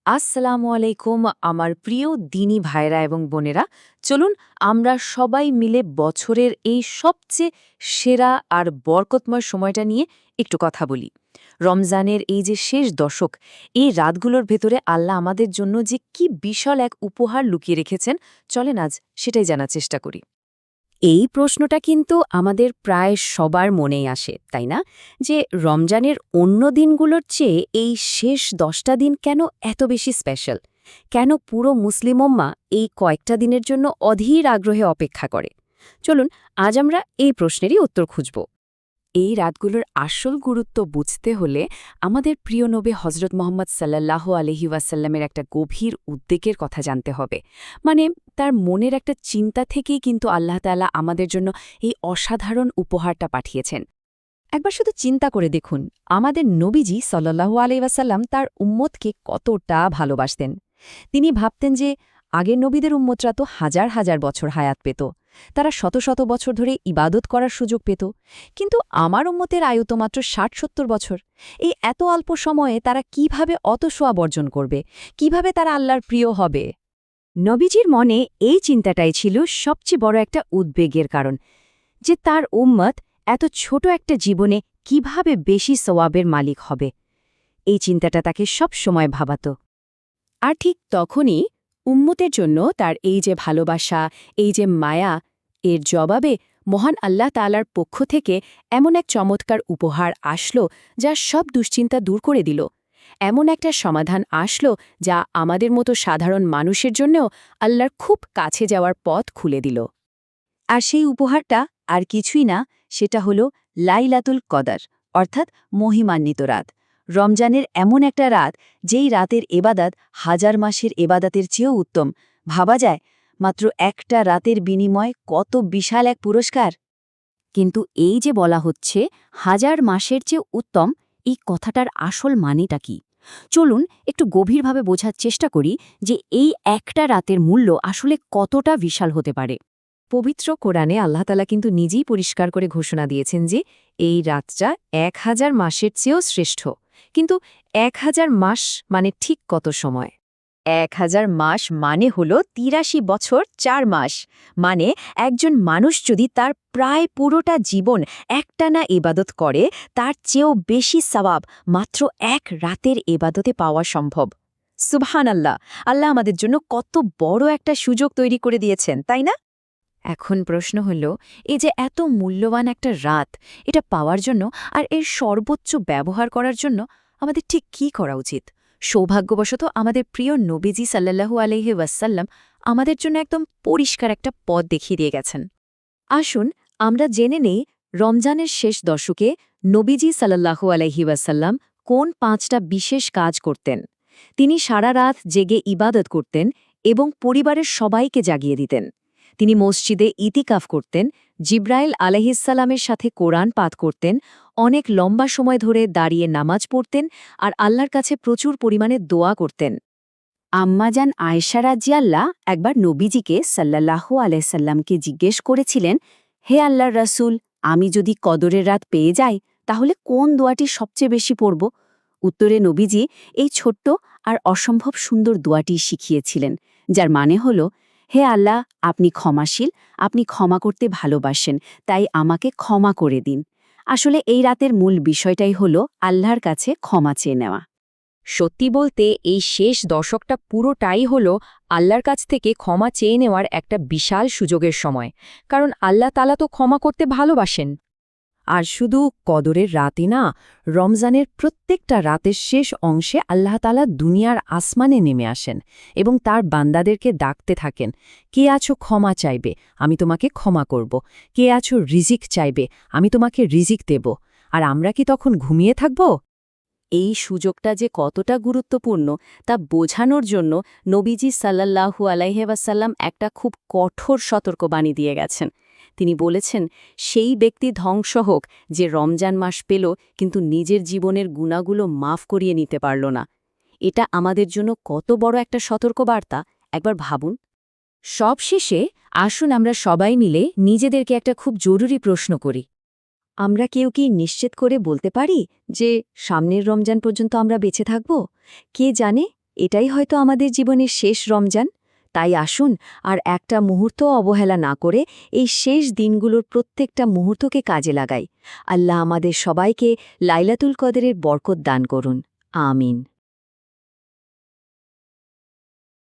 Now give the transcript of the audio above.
আসসালামু আলাইকুম আমার প্রিয় দিনী ভাইরা এবং বোনেরা। চলুন আমরা সবাই মিলে বছরের এই সবচেয়ে সেরা আর বরকতময় সময়টা নিয়ে একটু কথা বলি। রমজানের এই যে শেষ দশক, এই রাতগুলোর ভেতরে আল্লাহ আমাদের জন্য যে কি বিশাল এক উপহার লুকিয়ে রেখেছেন, চলেন আজ সেটাই জানার চেষ্টা করি। এই প্রশ্নটা কিন্তু আমাদের প্রায় সবার মনেই আসে, তাই না? যে রমজানের অন্য দিনগুলোর চেয়ে এই শেষ 10টা দিন কেন এত বেশি স্পেশাল? কেন পুরো মুসলিম উম্মাহ এই কয়েকটা দিনের জন্য অধীর আগ্রহে অপেক্ষা করে? চলুন আজ আমরা এই প্রশ্নেরই উত্তর খুঁজব। এই রাতগুলোর আসল গুরুত্ব বুঝতে হলে আমাদের প্রিয় নবী হজরত মোহাম্মদ সাল্লাল্লাহু আলাইহি ওয়াসাল্লামের একটা গভীর উদ্বেগের কথা জানতে হবে। মানে তার মনের একটা চিন্তা থেকেই কিন্তু আল্লাহ তাআলা আমাদের জন্য এই অসাধারণ উপহারটা পাঠিয়েছেন। একবার শুধু চিন্তা করে দেখুন, আমাদের নবীজি সাল্লাল্লাহু আলাইহি ওয়াসাল্লাম তার উম্মতকে কতটা ভালোবাসতেন। তিনি ভাবতেন যে আগের নবীদের উম্মতরা তো হাজার হাজার বছর হায়াত পেত, তারা শত শত বছর ধরে ইবাদত করার সুযোগ পেত, কিন্তু আমার উম্মতের আয়ু তো মাত্র ৬০-৭০ বছর। এই এত অল্প সময়ে তারা কিভাবে অত সোয়া বর্জন করবে, কিভাবে তারা আল্লাহর প্রিয় হবে? নবীজির মনে এই চিন্তাটাই ছিল সবচেয়ে বড় একটা উদ্বেগের কারণ, যে তার উম্মত এত ছোট একটা জীবনে কিভাবে বেশি সওয়াবের মালিক হবে। এই চিন্তাটা তাকে সব সময় ভাবাত। আর ঠিক তখনই উম্মতের জন্য তার এই যে ভালোবাসা, এই যে মায়া, এর জবাবে মহান আল্লাহ তাআলার পক্ষ থেকে এমন এক চমৎকার উপহার আসলো যা সব দুশ্চিন্তা দূর করে দিল। এমন একটা সমাধান আসলো যা আমাদের মতো সাধারণ মানুষের জন্যও আল্লাহর খুব কাছে যাওয়ার পথ খুলে দিল। আর সেই উপহারটা আর কিছুই না, সেটা হলো লাইলাতুল কদর, অর্থাৎ মহিমান্বিত রাত। রমজানের এমন একটা রাত, যেই রাতের এবাদাত হাজার মাসের এবাদাতের চেয়েও উত্তম। ভাবা যায় মাত্র একটা রাতের বিনিময়ে কত বিশাল এক পুরস্কার। কিন্তু এই যে বলা হচ্ছে হাজার মাসের চেয়ে উত্তম, এই কথাটার আসল মানেটা কি? চলুন একটু গভীরভাবে বোঝার চেষ্টা করি যে এই একটা রাতের মূল্য আসলে কতটা বিশাল হতে পারে। পবিত্র কোরআনে আল্লাহ তাআলা কিন্তু নিজেই পরিষ্কার করে ঘোষণা দিয়েছেন যে এই রাতটা 1000 মাসের চেয়েও শ্রেষ্ঠ। কিন্তু 1000 মাস মানে ঠিক কত সময়? 1000 মাস মানে হল ৮৩ বছর ৪ মাস। মানে একজন মানুষ যদি তার প্রায় পুরোটা জীবন একটানা ইবাদত করে, তার চেয়েও বেশি সওয়াব মাত্র এক রাতের ইবাদতে পাওয়া সম্ভব। সুবহানাল্লাহ! আল্লাহ আমাদের জন্য কত বড় একটা সুযোগ তৈরি করে দিয়েছেন, তাই না? এখন প্রশ্ন হল, এই যে এত মূল্যবান একটা রাত, এটা পাওয়ার জন্য আর এর সর্বোচ্চ ব্যবহার করার জন্য আমাদের ঠিক কী করা উচিত? সৌভাগ্যবশত আমাদের প্রিয় নবীজি সাল্লাল্লাহু আলাইহি ওয়াসাল্লাম আমাদের জন্য একদম পরিষ্কার একটা পথ দেখিয়ে দিয়ে গেছেন। আসুন আমরা জেনে নেই রমজানের শেষ দশকে নবীজি সাল্লাল্লাহু আলাইহি ওয়াসাল্লাম কোন 5টা বিশেষ কাজ করতেন। তিনি সারা রাত জেগে ইবাদত করতেন এবং পরিবারের সবাইকে জাগিয়ে দিতেন। তিনি মসজিদে ইতিকাফ করতেন, জিব্রাইল আলাইহিসসালামের সাথে কোরআন পাঠ করতেন, অনেক লম্বা সময় ধরে দাঁড়িয়ে নামাজ পড়তেন আর আল্লাহর কাছে প্রচুর পরিমাণে দোয়া করতেন। আম্মাজান আয়েশা রাদিয়াল্লাহ একবার নবীজিকে সাল্লাল্লাহু আলাইহি সাল্লামকে জিজ্ঞেস করেছিলেন, হে আল্লাহর রাসূল, আমি যদি কদরের রাত পেয়ে যাই তাহলে কোন দোয়াটি সবচেয়ে বেশি পড়ব? উত্তরে নবীজি এই ছোট্ট আর অসম্ভব সুন্দর দোয়াটি শিখিয়েছিলেন, যার মানে হল, হে আল্লাহ, আপনি ক্ষমাশীল, আপনি ক্ষমা করতে ভালোবাসেন, তাই আমাকে ক্ষমা করে দিন। আসলে এই রাতের মূল বিষয়টাই হল আল্লাহর কাছে ক্ষমা চেয়ে নেওয়া। সত্যি বলতে এই শেষ দশকটা পুরোটাই হল আল্লাহর কাছ থেকে ক্ষমা চেয়ে নেওয়ার একটা বিশাল সুযোগের সময়, কারণ আল্লাহ তাআলা তো ক্ষমা করতে ভালোবাসেন। আর শুধু কদরের রাতে না, রমজানের প্রত্যেকটা রাতের শেষ অংশে আল্লাহ তাআলা দুনিয়ার আসমানে নেমে আসেন এবং তার বান্দাদেরকে ডাকতে থাকেন, কে আছো ক্ষমা চাইবে, আমি তোমাকে ক্ষমা করব, কে আছো রিজিক চাইবে, আমি তোমাকে রিজিক দেব। আর আমরা কি তখন ঘুমিয়ে থাকব? এই সুযোগটা যে কতটা গুরুত্বপূর্ণ তা বোঝানোর জন্য নবীজি সাল্লাল্লাহু আলাইহি ওয়াসাল্লাম একটা খুব কঠোর সতর্কবাণী দিয়ে গেছেন। তিনি বলেছেন, সেই ব্যক্তি ধ্বংস হোক যে রমজান মাস পেল কিন্তু নিজের জীবনের গুনাহগুলো মাফ করিয়ে নিতে পারল না। এটা আমাদের জন্য কত বড় একটা সতর্কবার্তা, একবার ভাবুন। সবশেষে আসুন আমরা সবাই মিলে নিজেদেরকে একটা খুব জরুরি প্রশ্ন করি। আমরা কেউ কি নিশ্চিত করে বলতে পারি যে সামনের রমজান পর্যন্ত আমরা বেঁচে থাকব? কে জানে, এটাই হয়তো আমাদের জীবনের শেষ রমজান। তাই আসুন আর একটা মুহূর্তও অবহেলা না করে এই শেষ দিনগুলোর প্রত্যেকটা মুহূর্তকে কাজে লাগাই। আল্লাহ আমাদের সবাইকে লাইলাতুল কদরের বরকত দান করুন। আমিন।